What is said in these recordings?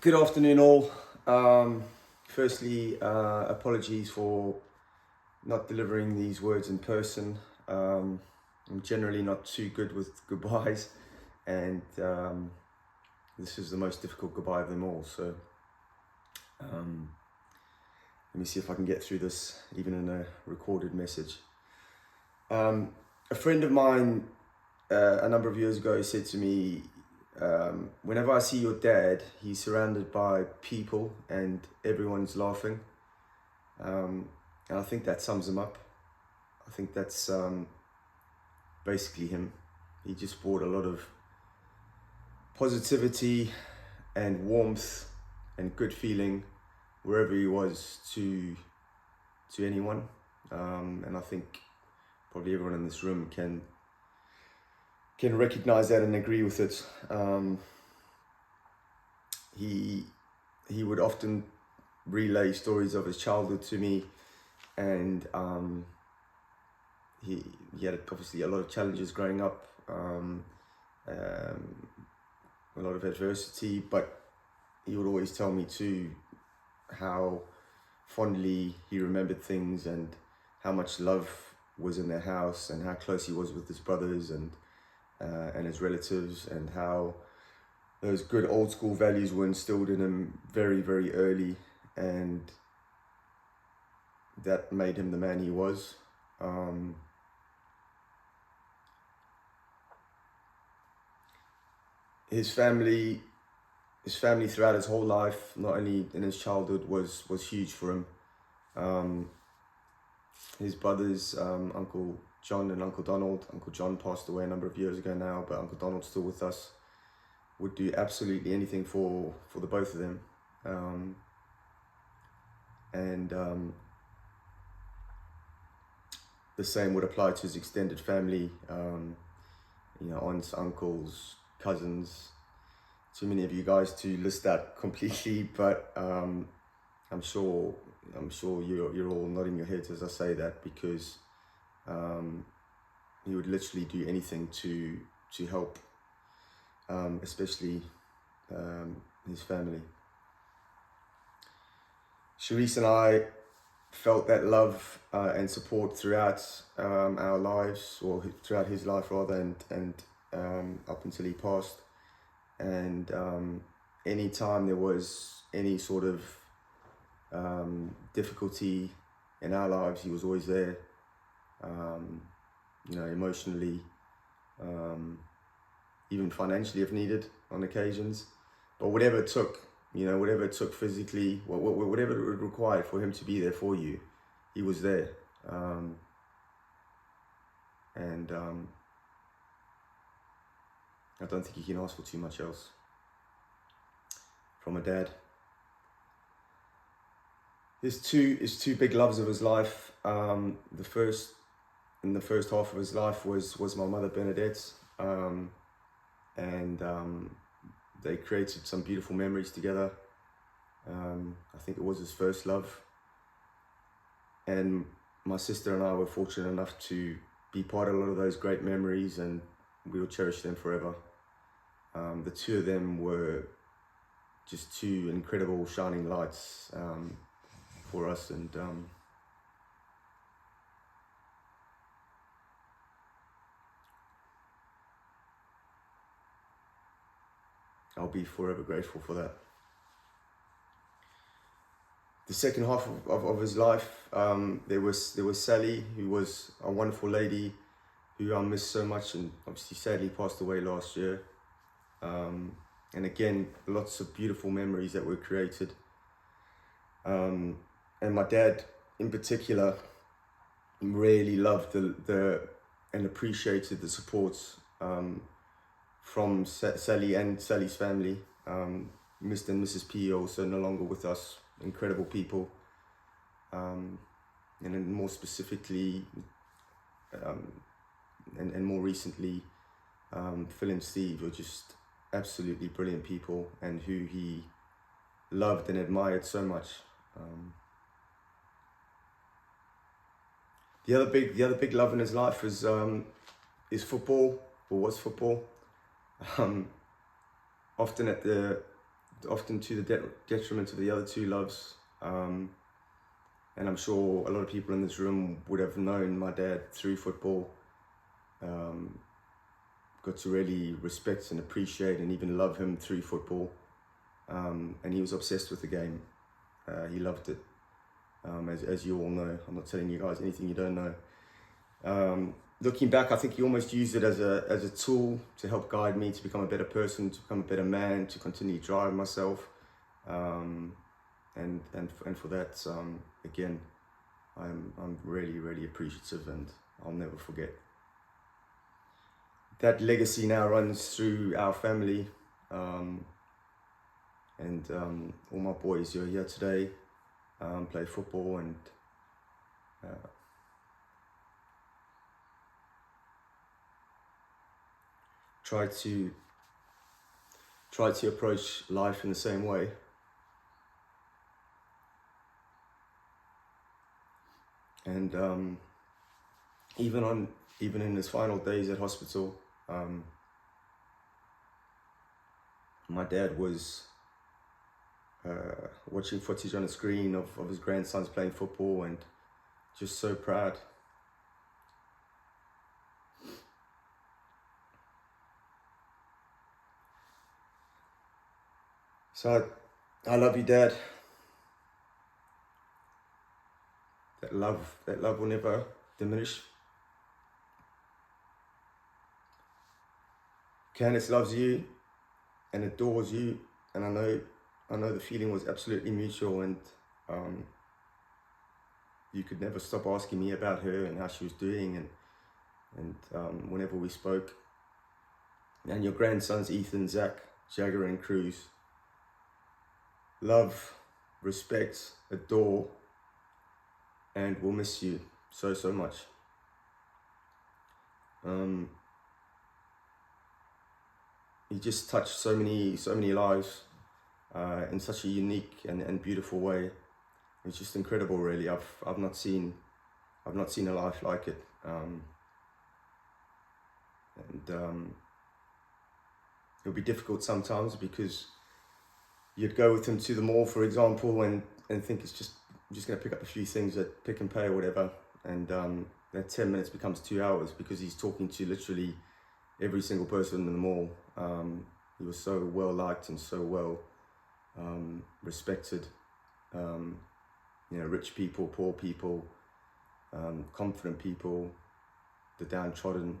Good afternoon, all. Firstly, apologies for not delivering these words in person. I'm generally not too good with goodbyes, and this is the most difficult goodbye of them all. So let me see if I can get through this, even in a recorded message. A friend of mine a number of years ago said to me, whenever I see your dad, he's surrounded by people and everyone's laughing. And I think that sums him up. I think that's basically him. He just brought a lot of positivity and warmth and good feeling wherever he was to anyone. And I think probably everyone in this room can recognize that and agree with it. He would often relay stories of his childhood to me, and he had obviously a lot of challenges growing up, a lot of adversity, but he would always tell me too how fondly he remembered things and how much love was in their house and how close he was with his brothers and his relatives, and how those good old school values were instilled in him very, very early, and that made him the man he was. His family throughout his whole life, not only in his childhood, was huge for him. His brothers, Uncle John and Uncle Donald. Uncle John passed away a number of years ago now, but Uncle Donald's still with us. Would do absolutely anything for the both of them. The same would apply to his extended family, aunts, uncles, cousins. Too many of you guys to list that completely, but I'm sure you're all nodding your heads as I say that, because he would literally do anything to help, especially his family. Sharice and I felt that love and support throughout our lives, or throughout his life rather, and up until he passed. And anytime there was any sort of difficulty in our lives, he was always there, emotionally, even financially if needed on occasions. But whatever it took, whatever it took physically, whatever it required for him to be there for you, he was there. I don't think you can ask for too much else from a dad. His two big loves of his life. In the first half of his life was my mother Bernadette, and they created some beautiful memories together. I think it was his first love, and my sister and I were fortunate enough to be part of a lot of those great memories, and we will cherish them forever. The two of them were just two incredible shining lights for us, and I'll be forever grateful for that. The second half of his life, there was Sally, who was a wonderful lady who I miss so much, and obviously sadly passed away last year. And again, lots of beautiful memories that were created. And my dad in particular really loved and appreciated the support from Sally and Sally's family. Mr. and Mrs. P also no longer with us, incredible people. And then more specifically, and more recently, Phil and Steve were just absolutely brilliant people, and who he loved and admired so much. The other big love in his life is football, or was football. Often at the often to the detriment of the other two loves. And I'm sure a lot of people in this room would have known my dad through football. Got to really respect and appreciate and even love him through football. And he was obsessed with the game. He loved it. As you all know, I'm not telling you guys anything you don't know. Looking back, I think he almost used it as a tool to help guide me to become a better person, to become a better man, to continue driving myself. And for that, again, I'm really, really appreciative, and I'll never forget. That legacy now runs through our family, and all my boys who are here today play football, and try to approach life in the same way. And even in his final days at hospital, my dad was watching footage on a screen of his grandsons playing football, and just so proud. So I love you, Dad. That love will never diminish. Candice loves you and adores you, and I know the feeling was absolutely mutual, and you could never stop asking me about her and how she was doing, and whenever we spoke. And your grandsons, Ethan, Zach, Jagger and Cruz, love, respect, adore, and will miss you so much. He just touched so many lives in such a unique and beautiful way. It's just incredible, really. I've not seen a life like it. It'll be difficult sometimes, because you'd go with him to the mall, for example, and think I'm just going to pick up a few things at Pick and Pay or whatever, and that 10 minutes becomes 2 hours, because he's talking to literally every single person in the mall. He was so well liked and so well respected. Rich people, poor people, confident people, the downtrodden,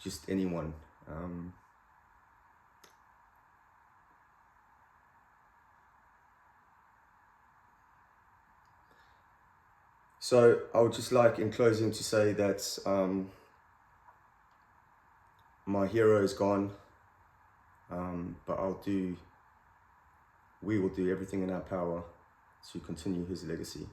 just anyone. So I would just like, in closing, to say that my hero is gone, but we will do everything in our power to continue his legacy.